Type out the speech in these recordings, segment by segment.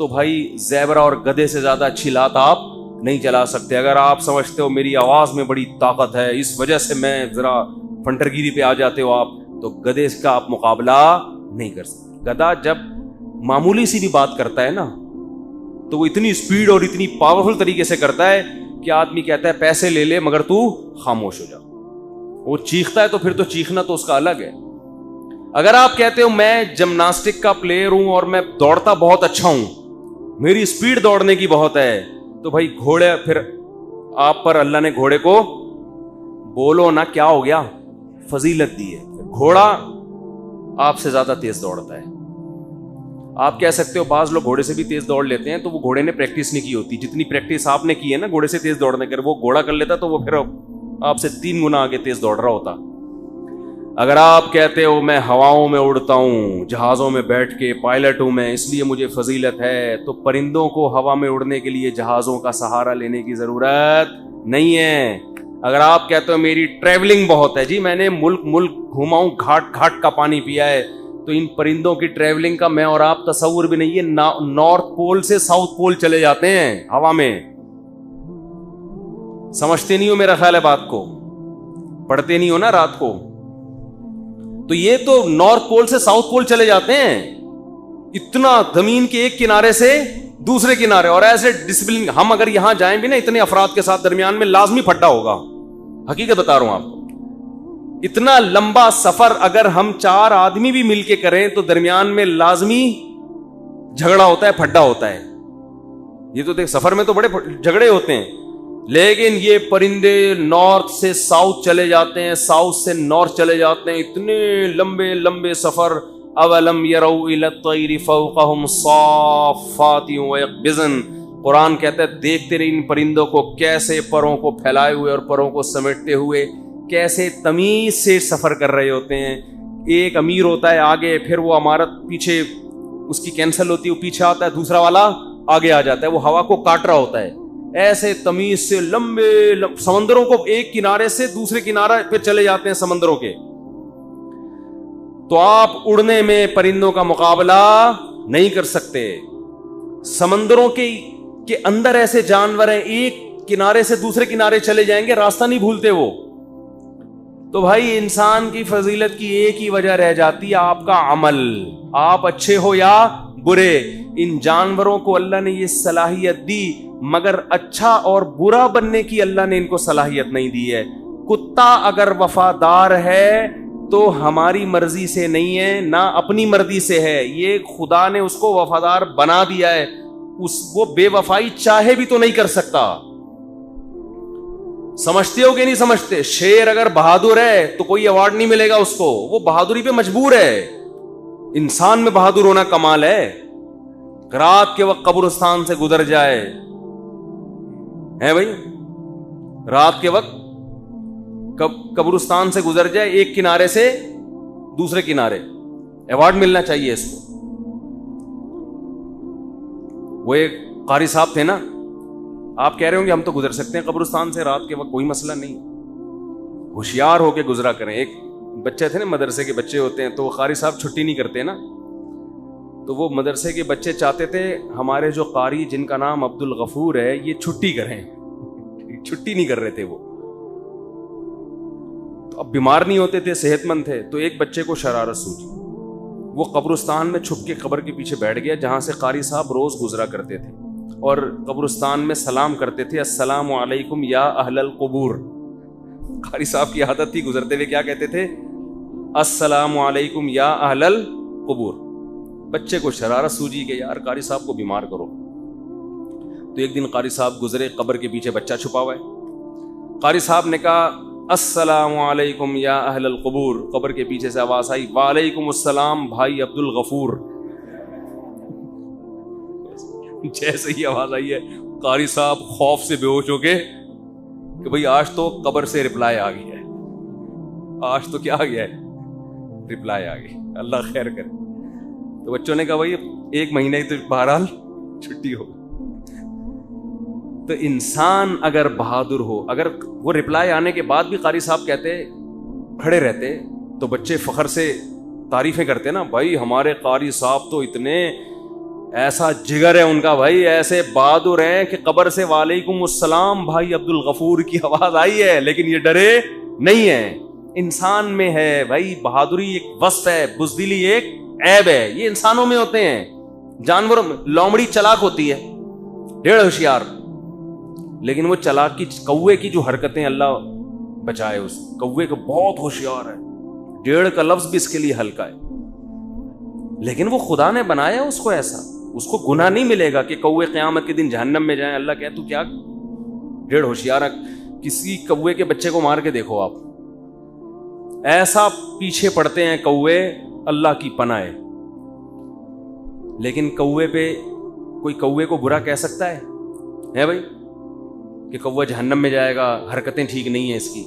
تو بھائی زیبرا اور گدھے سے زیادہ اچھی لات آپ نہیں چلا سکتے. اگر آپ سمجھتے ہو میری آواز میں بڑی طاقت ہے, اس وجہ سے میں ذرا فنٹرگیری پہ آ جاتے ہو آپ, تو گدھے کا آپ مقابلہ نہیں کر سکتے. گدھا جب معمولی سی بھی بات کرتا ہے نا تو وہ اتنی اسپیڈ اور اتنی پاورفل طریقے سے کرتا ہے کہ آدمی کہتا ہے پیسے لے لے مگر تو خاموش ہو جا. وہ چیختا ہے تو پھر تو چیخنا تو اس کا الگ ہے. اگر آپ کہتے ہو میں جمناسٹک کا پلیئر ہوں اور میں دوڑتا بہت اچھا ہوں, میری اسپیڈ دوڑنے کی بہت ہے, تو بھائی گھوڑے, پھر آپ پر اللہ نے گھوڑے کو بولو نا کیا ہو گیا, فضیلت دی ہے. گھوڑا آپ سے زیادہ تیز دوڑتا ہے. آپ کہہ سکتے ہو بعض لوگ گھوڑے سے بھی تیز دوڑ لیتے ہیں, تو وہ گھوڑے نے پریکٹس نہیں کی ہوتی. جتنی پریکٹس آپ نے کی ہے نا گھوڑے سے تیز دوڑنے کے, وہ گھوڑا کر لیتا تو وہ پھر آپ سے 3 گنا آگے تیز دوڑ رہا ہوتا. اگر آپ کہتے ہو میں ہواؤں میں اڑتا ہوں, جہازوں میں بیٹھ کے پائلٹ ہوں میں, اس لیے مجھے فضیلت ہے, تو پرندوں کو ہوا میں اڑنے کے لیے جہازوں کا سہارا لینے کی ضرورت نہیں ہے. اگر آپ کہتے ہو میری ٹریولنگ بہت ہے, جی میں نے ملک ملک گھوما ہوں, گھاٹ گھاٹ کا پانی پیا ہے, تو ان پرندوں کی ٹریولنگ کا میں اور آپ تصور بھی نہیں ہے. نارتھ پول سے ساؤتھ پول چلے جاتے ہیں ہوا میں. سمجھتے نہیں ہو میرا خیال ہے بات کو, پڑھتے نہیں ہو نا رات کو. تو یہ تو نارتھ پول سے ساؤتھ پول چلے جاتے ہیں, اتنا زمین کے ایک کنارے سے دوسرے کنارے. اور ایسے ڈسپلن, ہم اگر یہاں جائیں بھی نا اتنے افراد کے ساتھ, درمیان میں لازمی پھڈا ہوگا. حقیقت بتا رہا ہوں آپ کو, اتنا لمبا سفر اگر ہم 4 آدمی بھی مل کے کریں تو درمیان میں لازمی جھگڑا ہوتا ہے, پھڈا ہوتا ہے. یہ تو دیکھ سفر میں تو بڑے جھگڑے ہوتے ہیں, لیکن یہ پرندے نارتھ سے ساؤتھ چلے جاتے ہیں, ساؤتھ سے نارتھ چلے جاتے ہیں, اتنے لمبے لمبے سفر. اولم یروا الی الطیر فوقہم صافات ویقبضن, قرآن کہتا ہے دیکھتے رہے ان پرندوں کو کیسے پروں کو پھیلائے ہوئے اور پروں کو سمیٹتے ہوئے کیسے تمیز سے سفر کر رہے ہوتے ہیں. ایک امیر ہوتا ہے آگے, پھر وہ عمارت پیچھے اس کی کینسل ہوتی ہے, وہ پیچھے آتا ہے, دوسرا والا آگے آ جاتا ہے, وہ ہوا کو کاٹ رہا ہوتا ہے. ایسے تمیز سے لمبے سمندروں کو ایک کنارے سے دوسرے کنارے پہ چلے جاتے ہیں سمندروں کے. تو آپ اڑنے میں پرندوں کا مقابلہ نہیں کر سکتے. سمندروں کے اندر ایسے جانور ہیں, ایک کنارے سے دوسرے کنارے چلے جائیں گے, راستہ نہیں بھولتے وہ. تو بھائی انسان کی فضیلت کی ایک ہی وجہ رہ جاتی ہے, آپ کا عمل. آپ اچھے ہو یا برے, ان جانوروں کو اللہ نے یہ صلاحیت دی, مگر اچھا اور برا بننے کی اللہ نے ان کو صلاحیت نہیں دی ہے. کتا اگر وفادار ہے تو ہماری مرضی سے نہیں ہے, نہ اپنی مرضی سے ہے, یہ خدا نے اس کو وفادار بنا دیا ہے. وہ بے وفائی چاہے بھی تو نہیں کر سکتا. سمجھتے ہو کہ نہیں سمجھتے؟ شیر اگر بہادر ہے تو کوئی ایوارڈ نہیں ملے گا اس کو, وہ بہادری پہ مجبور ہے. انسان میں بہادر ہونا کمال ہے. رات کے وقت قبرستان سے گزر جائے ہے بھائی, رات کے وقت قبرستان سے گزر جائے ایک کنارے سے دوسرے کنارے, ایوارڈ ملنا چاہیے اس کو. وہ ایک قاری صاحب تھے نا, آپ کہہ رہے ہوں گے ہم تو گزر سکتے ہیں قبرستان سے رات کے وقت, کوئی مسئلہ نہیں, ہوشیار ہو کے گزرا کریں. ایک بچے تھے نا, مدرسے کے بچے ہوتے ہیں, تو وہ قاری صاحب چھٹی نہیں کرتے نا, تو وہ مدرسے کے بچے چاہتے تھے ہمارے جو قاری جن کا نام عبد الغفور ہے یہ چھٹی کریں, چھٹی نہیں کر رہے تھے وہ. تو اب بیمار نہیں ہوتے تھے, صحت مند تھے. تو ایک بچے کو شرارت سوچی, وہ قبرستان میں چھپ کے قبر کے پیچھے بیٹھ گیا جہاں سے قاری صاحب روز گزرا کرتے تھے, اور قبرستان میں سلام کرتے تھے, السلام علیکم یا اہل القبور. قاری صاحب کی عادت تھی گزرتے ہوئے کیا کہتے تھے, السلام علیکم یا اہل القبور. بچے کو شرارت سوچی کہ یار قاری صاحب کو بیمار کرو. تو ایک دن قاری صاحب گزرے, قبر کے پیچھے بچہ چھپا ہوا ہے. قاری صاحب نے کہا السلام علیکم یا اہل القبور. قبر کے پیچھے سے آواز آئی وعلیکم السلام بھائی عبد الغفور. جیسے ہی آواز آئی ہے قاری صاحب خوف سے بے ہوش ہو کے کہ بھئی آج تو قبر سے رپلائی آ گیا ہے, آج تو کیا آ گیا ہے, رپلائی آ گئی, اللہ خیر کرے. تو بچوں نے کہا بھئی 1 مہینہ ہی تو بہرحال چھٹی ہو. تو انسان اگر بہادر ہو, اگر وہ رپلائی آنے کے بعد بھی قاری صاحب کہتے کھڑے رہتے تو بچے فخر سے تعریفیں کرتے نا, بھائی ہمارے قاری صاحب تو اتنے ایسا جگر ہے ان کا بھائی, ایسے بہادر ہیں کہ قبر سے وعلیکم السلام بھائی عبد الغفور کی آواز آئی ہے, لیکن یہ ڈرے نہیں ہیں. انسان میں ہے بھائی بہادری, ایک وصف ہے, بزدلی ایک عیب ہے, یہ انسانوں میں ہوتے ہیں. جانوروں میں لومڑی چلاک ہوتی ہے, ڈیڑھ ہوشیار, لیکن وہ چلاک کی کوے کی جو حرکتیں, اللہ بچائے اس کوے کو, بہت ہوشیار ہے, ڈیڑھ کا لفظ بھی اس کے لیے ہلکا ہے, لیکن وہ خدا نے بنایا اس کو ایسا, اس کو گناہ نہیں ملے گا کہ کوے قیامت کے دن جہنم میں جائیں. اللہ کہے تو کیا ڈیڑھ ہوشیار ہے, کسی کوے کے بچے کو مار کے دیکھو آپ, ایسا پیچھے پڑتے ہیں کوے, اللہ کی پناہ ہے. لیکن کوے پہ کوئی کوے کو برا کہہ سکتا ہے بھائی کہ کوہ جہنم میں جائے گا, حرکتیں ٹھیک نہیں ہیں اس کی.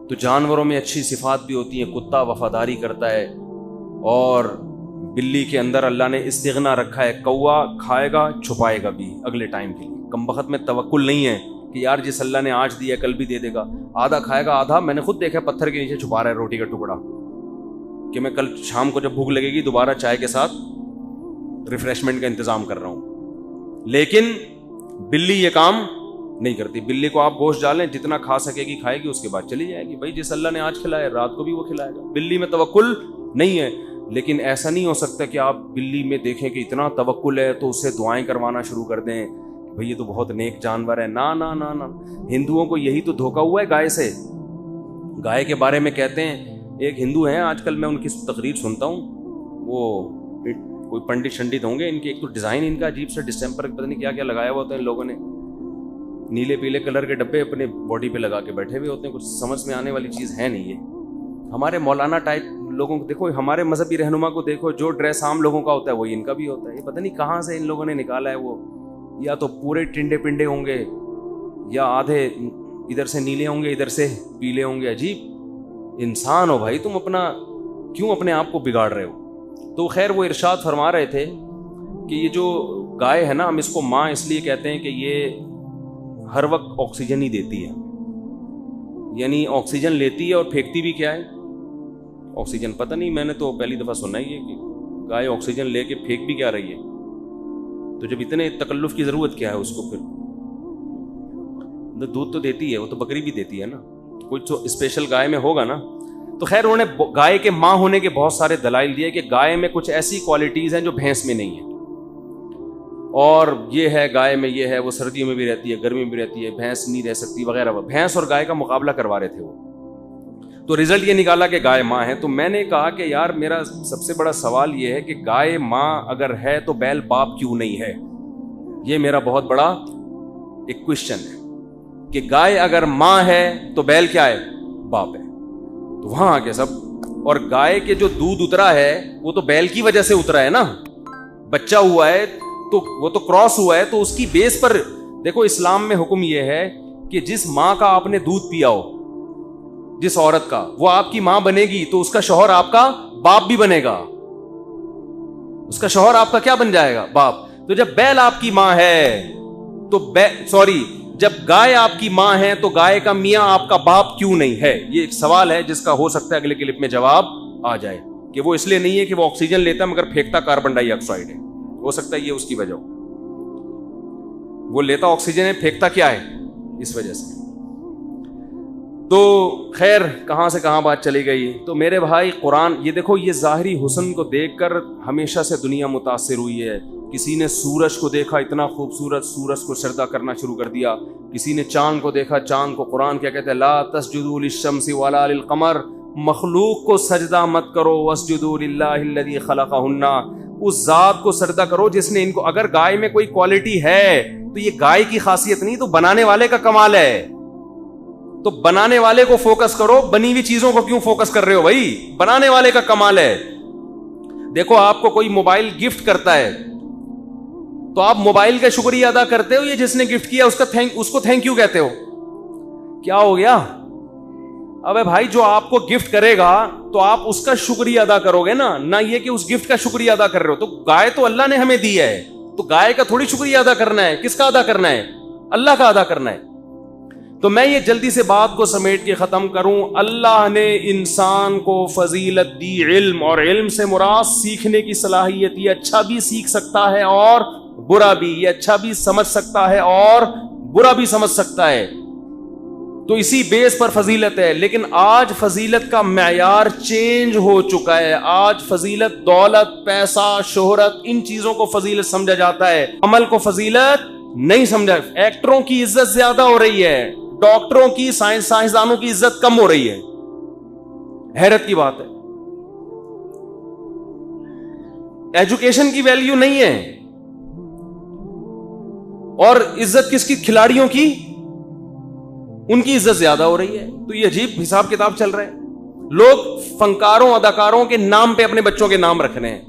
تو جانوروں میں اچھی صفات بھی ہوتی ہیں, کتا وفاداری کرتا ہے, اور بلی کے اندر اللہ نے استغنا رکھا ہے, کوا کھائے گا چھپائے گا بھی اگلے ٹائم کے لیے. کم بخت میں توکل نہیں ہے کہ یار جس اللہ نے آج دیا کل بھی دے دے گا, آدھا کھائے گا, آدھا میں نے خود دیکھا پتھر کے نیچے چھپا رہا ہے روٹی کا ٹکڑا, کہ میں کل شام کو جب بھوک لگے گی دوبارہ چائے کے ساتھ ریفریشمنٹ کا انتظام کر رہا ہوں. لیکن بلی یہ کام نہیں کرتی. بلی کو آپ گوشت ڈالیں, جتنا کھا سکے گی کھائے گی, اس کے بعد چلی جائے گی. بھائی جس اللہ نے آج کھلایا رات کو بھی وہ کھلائے گا. بلی میں توکل نہیں ہے. لیکن ایسا نہیں ہو سکتا کہ آپ بلی میں دیکھیں کہ اتنا توکل ہے تو اس سے دعائیں کروانا شروع کر دیں, بھئی یہ تو بہت نیک جانور ہے. نا نا نا نا, ہندوؤں کو یہی تو دھوکا ہوا ہے گائے سے. گائے کے بارے میں کہتے ہیں, ایک ہندو ہیں آج کل میں ان کی تقریر سنتا ہوں, وہ کوئی پنڈت شنڈت ہوں گے, ان کی ایک تو ڈیزائن ان کا عجیب سا ڈسٹمپر پتہ نہیں کیا کیا لگایا ہوا ہوتا ہے ان لوگوں نے, نیلے پیلے کلر کے ڈبے اپنے باڈی پہ لگا کے بیٹھے ہوئے ہوتے ہیں. کچھ سمجھ میں آنے والی چیز ہے نہیں یہ. ہمارے مولانا ٹائپ لوگوں کو دیکھو, ہمارے مذہبی رہنما کو دیکھو, جو ڈریس عام لوگوں کا ہوتا ہے وہی ان کا بھی ہوتا ہے. یہ پتہ نہیں کہاں سے ان لوگوں نے نکالا ہے. وہ یا تو پورے ٹنڈے پنڈے ہوں گے, یا آدھے ادھر سے نیلے ہوں گے ادھر سے پیلے ہوں گے. عجیب انسان ہو بھائی تم, اپنا کیوں اپنے آپ کو بگاڑ رہے ہو. تو خیر وہ ارشاد فرما رہے تھے کہ یہ جو گائے ہے نا, ہم اس کو ماں اس لیے کہتے ہیں کہ یہ ہر وقت آکسیجن ہی دیتی ہے, یعنی آکسیجن لیتی ہے اور پھینکتی بھی کیا ہے, آکسیجن. پتہ نہیں, میں نے تو پہلی دفعہ سنا ہی ہے کہ گائے آکسیجن لے کے پھینک بھی کیا رہی ہے. تو جب اتنے تکلف کی ضرورت کیا ہے اس کو, پھر دودھ تو دیتی ہے, وہ تو بکری بھی دیتی ہے نا, کچھ تو اسپیشل گائے میں ہوگا نا. تو خیر انہوں نے گائے کے ماں ہونے کے بہت سارے دلائل دیے کہ گائے میں کچھ ایسی کوالٹیز ہیں جو بھینس میں نہیں ہیں, اور یہ ہے گائے میں یہ ہے, وہ سردیوں میں بھی رہتی ہے گرمی میں بھی رہتی ہے, بھینس نہیں رہ سکتی وغیرہ. بھینس اور گائے کا مقابلہ کروا رہے تھے وہ, تو رزلٹ یہ نکالا کہ گائے ماں ہے. تو میں نے کہا کہ یار میرا سب سے بڑا سوال یہ ہے کہ گائے ماں اگر ہے تو بیل باپ کیوں نہیں ہے. یہ میرا بہت بڑا ایک کوشچن ہے کہ گائے اگر ماں ہے تو بیل کیا ہے, باپ ہے. تو وہاں آ کے سب, اور گائے کے جو دودھ اترا ہے وہ تو بیل کی وجہ سے اترا ہے نا, بچہ ہوا ہے تو وہ تو کراس ہوا ہے, تو اس کی بیس پر دیکھو اسلام میں حکم یہ ہے کہ جس ماں کا آپ نے دودھ پیا ہو, جس عورت کا, وہ آپ کی ماں بنے گی تو اس کا شوہر آپ کا باپ بھی بنے گا, اس کا شوہر آپ کا کیا بن جائے گا, باپ. تو جب بیل آپ کی ماں ہے تو جب گائے آپ کی ماں ہے تو گائے کا میاں آپ کا باپ کیوں نہیں ہے. یہ ایک سوال ہے جس کا ہو سکتا ہے اگلے کلپ میں جواب آ جائے, کہ وہ اس لیے نہیں ہے کہ وہ آکسیجن لیتا ہے مگر پھینکتا کاربن ڈائی آکسائڈ ہے. ہو سکتا ہے یہ اس کی وجہ ہو, وہ لیتا آکسیجن ہے پھینکتا کیا ہے, اس وجہ سے. تو خیر کہاں سے کہاں بات چلی گئی. تو میرے بھائی قرآن, یہ دیکھو یہ ظاہری حسن کو دیکھ کر ہمیشہ سے دنیا متاثر ہوئی ہے. کسی نے سورج کو دیکھا اتنا خوبصورت, سورج کو سجدہ کرنا شروع کر دیا. کسی نے چاند کو دیکھا, چاند کو قرآن کیا کہتے ہیں, لا تسجدوا للشمس ولا للقمر, مخلوق کو سجدہ مت کرو, واسجدوا للہ الذی خلقہن, اس ذات کو سجدہ کرو جس نے ان کو. اگر گائے میں کوئی کوالٹی ہے تو یہ گائے کی خاصیت نہیں, تو بنانے والے کا کمال ہے. تو بنانے والے کو فوکس کرو, بنی ہوئی چیزوں کو کیوں فوکس کر رہے ہو بھائی, بنانے والے کا کمال ہے. دیکھو آپ کو کوئی موبائل گفٹ کرتا ہے تو آپ موبائل کا شکریہ ادا کرتے ہو, یہ جس نے گفٹ کیا اس کو تھینک یو کہتے ہو. کیا ہو گیا ابے بھائی, جو آپ کو گفٹ کرے گا تو آپ اس کا شکریہ ادا کرو گے نا, نہ یہ کہ اس گفٹ کا شکریہ ادا کر رہے ہو. تو گائے تو اللہ نے ہمیں دی ہے, تو گائے کا تھوڑی شکریہ ادا کرنا ہے, کس کا ادا کرنا ہے, اللہ کا ادا کرنا ہے. تو میں یہ جلدی سے بات کو سمیٹ کے ختم کروں. اللہ نے انسان کو فضیلت دی علم, اور علم سے مراد سیکھنے کی صلاحیت. یہ اچھا بھی سیکھ سکتا ہے اور برا بھی, یہ اچھا بھی سمجھ سکتا ہے اور برا بھی سمجھ سکتا ہے. تو اسی بیس پر فضیلت ہے. لیکن آج فضیلت کا معیار چینج ہو چکا ہے. آج فضیلت دولت, پیسہ, شہرت, ان چیزوں کو فضیلت سمجھا جاتا ہے, عمل کو فضیلت نہیں سمجھا. ایکٹروں کی عزت زیادہ ہو رہی ہے, ڈاکٹروں کی, سائنسدانوں کی عزت کم ہو رہی ہے. حیرت کی بات ہے. ایجوکیشن کی ویلیو نہیں ہے, اور عزت کس کی؟ کھلاڑیوں کی, ان کی عزت زیادہ ہو رہی ہے. تو یہ عجیب حساب کتاب چل رہا ہے. لوگ فنکاروں, اداکاروں کے نام پہ اپنے بچوں کے نام رکھ رہے ہیں.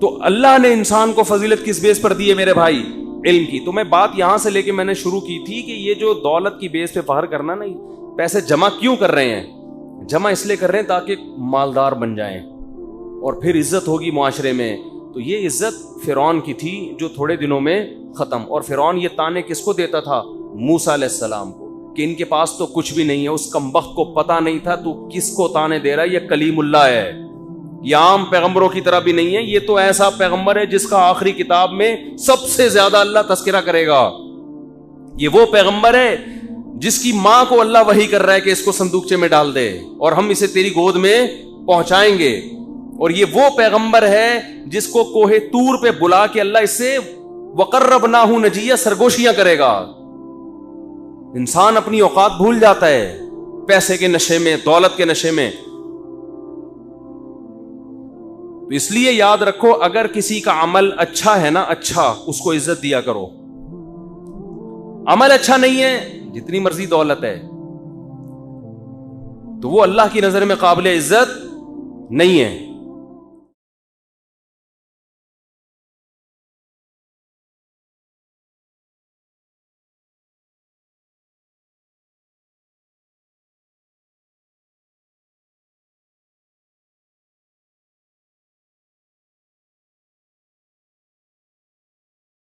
تو اللہ نے انسان کو فضیلت کس بیس پر دی ہے میرے بھائی؟ علم کی. تو میں بات یہاں سے لے کے میں نے شروع کی تھی کہ یہ جو دولت کی بیس پہ فخر کرنا, نہیں, پیسے جمع کیوں کر رہے ہیں؟ جمع اس لیے کر رہے ہیں تاکہ مالدار بن جائیں, اور پھر عزت ہوگی معاشرے میں. تو یہ عزت فرعون کی تھی جو تھوڑے دنوں میں ختم. اور فرعون یہ تانے کس کو دیتا تھا؟ موسیٰ علیہ السلام کو, کہ ان کے پاس تو کچھ بھی نہیں ہے. اس کمبخت کو پتا نہیں تھا تو کس کو تانے دے رہا ہے, یہ کلیم اللہ ہے, یہ عام پیغمبروں کی طرح بھی نہیں ہے. یہ تو ایسا پیغمبر ہے جس کا آخری کتاب میں سب سے زیادہ اللہ تذکرہ کرے گا. یہ وہ پیغمبر ہے جس کی ماں کو اللہ وحی کر رہا ہے کہ اس کو صندوقچے میں ڈال دے اور ہم اسے تیری گود میں پہنچائیں گے. اور یہ وہ پیغمبر ہے جس کو کوہ طور پہ بلا کے اللہ اس سے وقربناہ نجیہ سرگوشیاں کرے گا. انسان اپنی اوقات بھول جاتا ہے پیسے کے نشے میں, دولت کے نشے میں. تو اس لیے یاد رکھو, اگر کسی کا عمل اچھا ہے نا, اچھا, اس کو عزت دیا کرو. عمل اچھا نہیں ہے, جتنی مرضی دولت ہے, تو وہ اللہ کی نظر میں قابل عزت نہیں ہے.